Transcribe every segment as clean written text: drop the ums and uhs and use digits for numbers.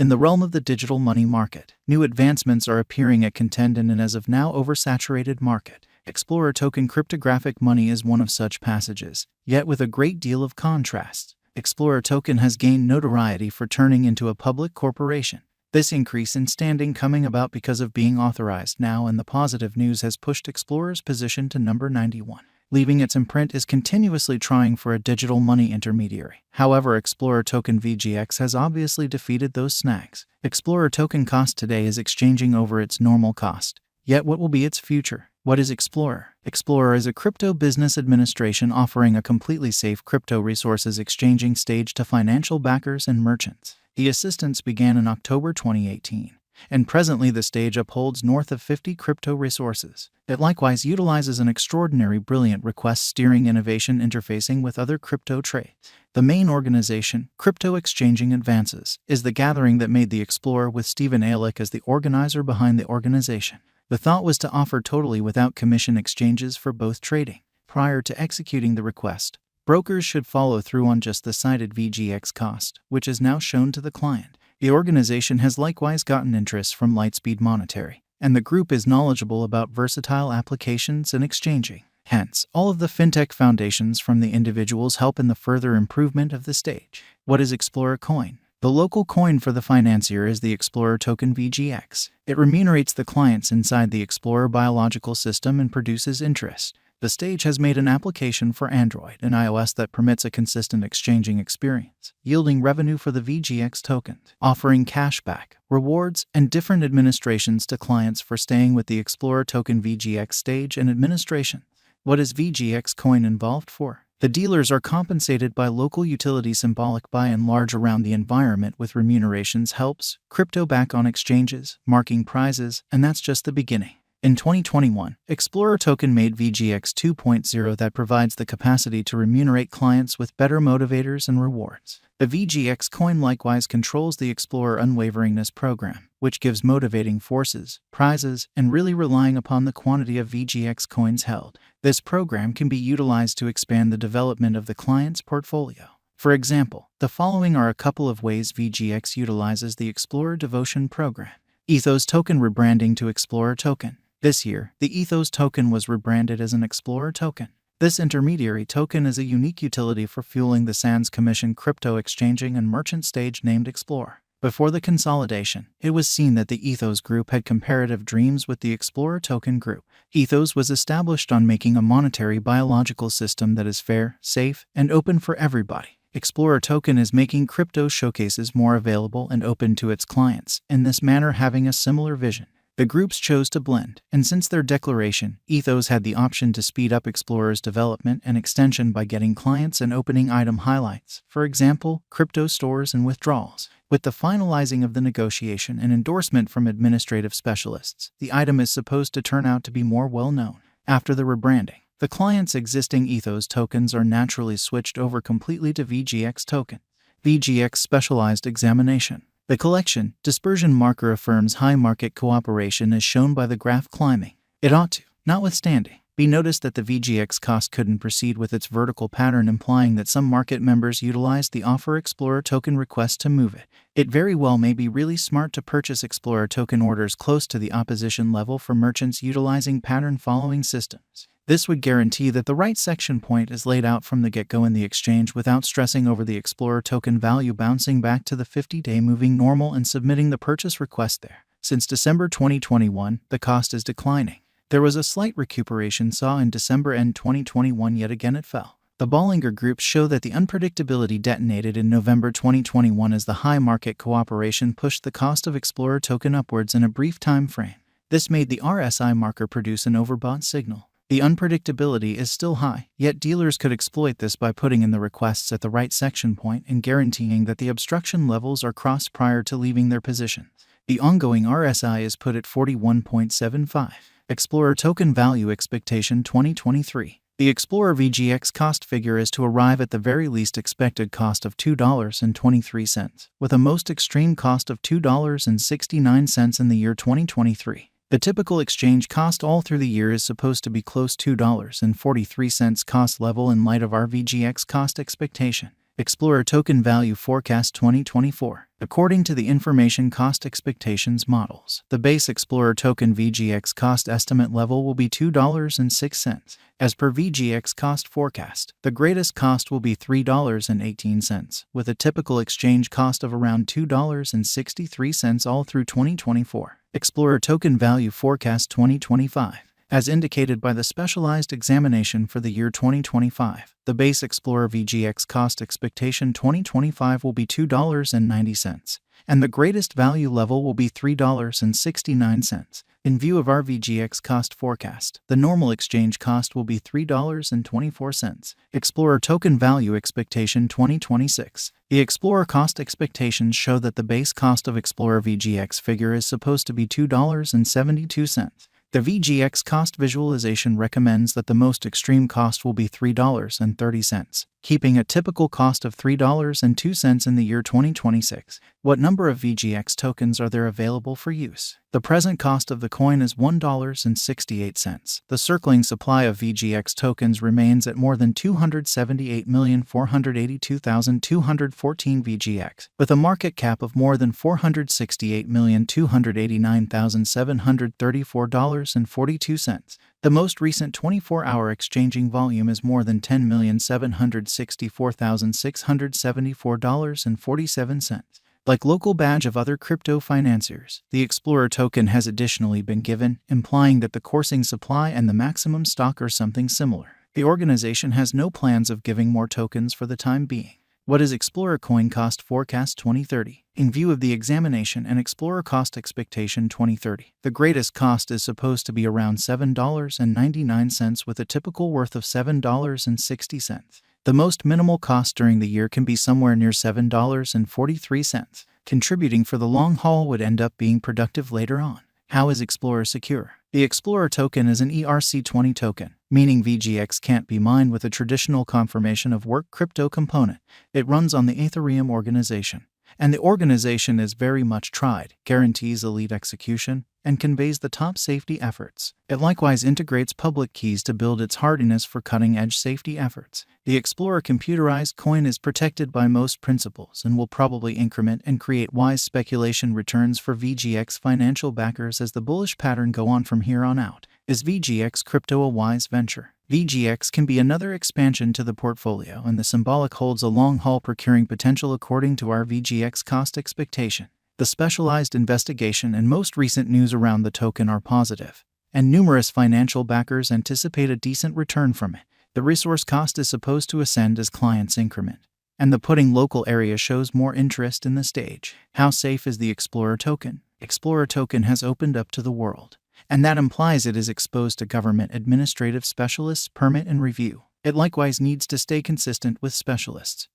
In the realm of the digital money market, new advancements are appearing at contend in an as of now oversaturated market. Explorer token cryptographic money is one of such passages, yet with a great deal of contrast. Explorer token has gained notoriety for turning into a public corporation. This increase in standing coming about because of being authorized now, and the positive news has pushed Explorer's position to number 91. Leaving its imprint is continuously trying for a digital money intermediary. However, Explorer token VGX has obviously defeated those snags. Explorer token cost today is exchanging over its normal cost. Yet what will be its future? What is Explorer? Explorer is a crypto business administration offering a completely safe crypto resources exchanging stage to financial backers and merchants. The assistance began in October 2018, and presently the stage upholds north of 50 crypto resources. It likewise utilizes an extraordinary brilliant request steering innovation interfacing with other crypto trades. The main organization, Crypto Exchanging Advances, is the gathering that made the Explorer with Stephen Alick as the organizer behind the organization. The thought was to offer totally without commission exchanges for both trading. Prior to executing the request, brokers should follow through on just the cited VGX cost, which is now shown to the client. The organization has likewise gotten interest from Lightspeed Monetary, and the group is knowledgeable about versatile applications and exchanging. Hence, all of the fintech foundations from the individuals help in the further improvement of the stage. What is Explorer Coin? The local coin for the financier is the Explorer token VGX. It remunerates the clients inside the Explorer biological system and produces interest. The stage has made an application for Android and iOS that permits a consistent exchanging experience, yielding revenue for the VGX tokens, offering cashback, rewards, and different administrations to clients for staying with the Explorer token VGX stage and administration. What is VGX coin involved for? The dealers are compensated by local utility symbolic by and large around the environment with remunerations helps, crypto back on exchanges, marking prizes, and that's just the beginning. In 2021, Explorer token made VGX 2.0 that provides the capacity to remunerate clients with better motivators and rewards. The VGX coin likewise controls the Explorer Unwaveringness program, which gives motivating forces, prizes, and really relying upon the quantity of VGX coins held. This program can be utilized to expand the development of the client's portfolio. For example, the following are a couple of ways VGX utilizes the Explorer Devotion program. Ethos token rebranding to Explorer token. This year, the Ethos token was rebranded as an Explorer token. This intermediary token is a unique utility for fueling the Sans Commission crypto exchanging and merchant stage named Explorer. Before the consolidation, it was seen that the Ethos group had comparative dreams with the Explorer token group. Ethos was established on making a monetary biological system that is fair, safe, and open for everybody. Explorer token is making crypto showcases more available and open to its clients, in this manner having a similar vision. The groups chose to blend, and since their declaration, Ethos had the option to speed up Explorer's development and extension by getting clients and opening item highlights, for example, crypto stores and withdrawals. With the finalizing of the negotiation and endorsement from administrative specialists, the item is supposed to turn out to be more well-known. After the rebranding, the client's existing Ethos tokens are naturally switched over completely to VGX token. VGX Specialized Examination. The collection, dispersion marker affirms high market cooperation as shown by the graph climbing. It ought to, notwithstanding, be noticed that the VGX cost couldn't proceed with its vertical pattern, implying that some market members utilized the Offer Explorer token request to move it. It very well may be really smart to purchase Explorer token orders close to the opposition level for merchants utilizing pattern following systems. This would guarantee that the right section point is laid out from the get-go in the exchange without stressing over the Explorer token value bouncing back to the 50-day moving normal and submitting the purchase request there. Since December 2021, the cost is declining. There was a slight recuperation saw in December end 2021, yet again it fell. The Bollinger Groups show that the unpredictability detonated in November 2021 as the high market cooperation pushed the cost of Explorer token upwards in a brief time frame. This made the RSI marker produce an overbought signal. The unpredictability is still high, yet dealers could exploit this by putting in the requests at the right section point and guaranteeing that the obstruction levels are crossed prior to leaving their positions. The ongoing RSI is put at 41.75. Explorer token value expectation 2023. The Explorer VGX cost figure is to arrive at the very least expected cost of $2.23, with a most extreme cost of $2.69 in the year 2023. The typical exchange cost all through the year is supposed to be close to $2.43 cost level in light of our VGX cost expectation. Explorer Token Value Forecast 2024. According to the Information Cost Expectations models, the base Explorer token VGX cost estimate level will be $2.06. As per VGX cost forecast, the greatest cost will be $3.18, with a typical exchange cost of around $2.63 all through 2024. Explorer Token Value Forecast 2025. As indicated by the specialized examination for the year 2025, the base Explorer VGX cost expectation 2025 will be $2.90, and the greatest value level will be $3.69. In view of our VGX cost forecast, the normal exchange cost will be $3.24. Explorer Token Value Expectation 2026. The Explorer cost expectations show that the base cost of Explorer VGX figure is supposed to be $2.72. The VGX cost visualization recommends that the most extreme cost will be $3.30, keeping a typical cost of $3.02 in the year 2026. What number of VGX tokens are there available for use? The present cost of the coin is $1.68. The circling supply of VGX tokens remains at more than 278,482,214 VGX, with a market cap of more than $468,289,734.42. The most recent 24-hour exchanging volume is more than $10,764,674.47. Like local badge of other crypto financiers, the Explorer token has additionally been given, implying that the coursing supply and the maximum stock are something similar. The organization has no plans of giving more tokens for the time being. What is Explorer Coin Cost Forecast 2030? In view of the examination and Explorer Cost Expectation 2030, the greatest cost is supposed to be around $7.99 with a typical worth of $7.60. The most minimal cost during the year can be somewhere near $7.43. Contributing for the long haul would end up being productive later on. How is Explorer secure? The Explorer token is an ERC20 token, meaning VGX can't be mined with a traditional confirmation of work crypto component. It runs on the Ethereum organization, and the organization is very much tried, guarantees elite execution, and conveys the top safety efforts. It likewise integrates public keys to build its hardiness for cutting-edge safety efforts. The Explorer computerized coin is protected by most principles and will probably increment and create wise speculation returns for VGX financial backers as the bullish pattern go on from here on out. Is VGX crypto a wise venture? VGX can be another expansion to the portfolio, and the symbolic holds a long-haul procuring potential according to our VGX cost expectation. The specialized investigation and most recent news around the token are positive, and numerous financial backers anticipate a decent return from it. The resource cost is supposed to ascend as clients increment, and the putting local area shows more interest in the stage. How safe is the Explorer token? Explorer token has opened up to the world, and that implies it is exposed to government administrative specialists' permit and review. It likewise needs to stay consistent with specialists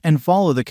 and follow the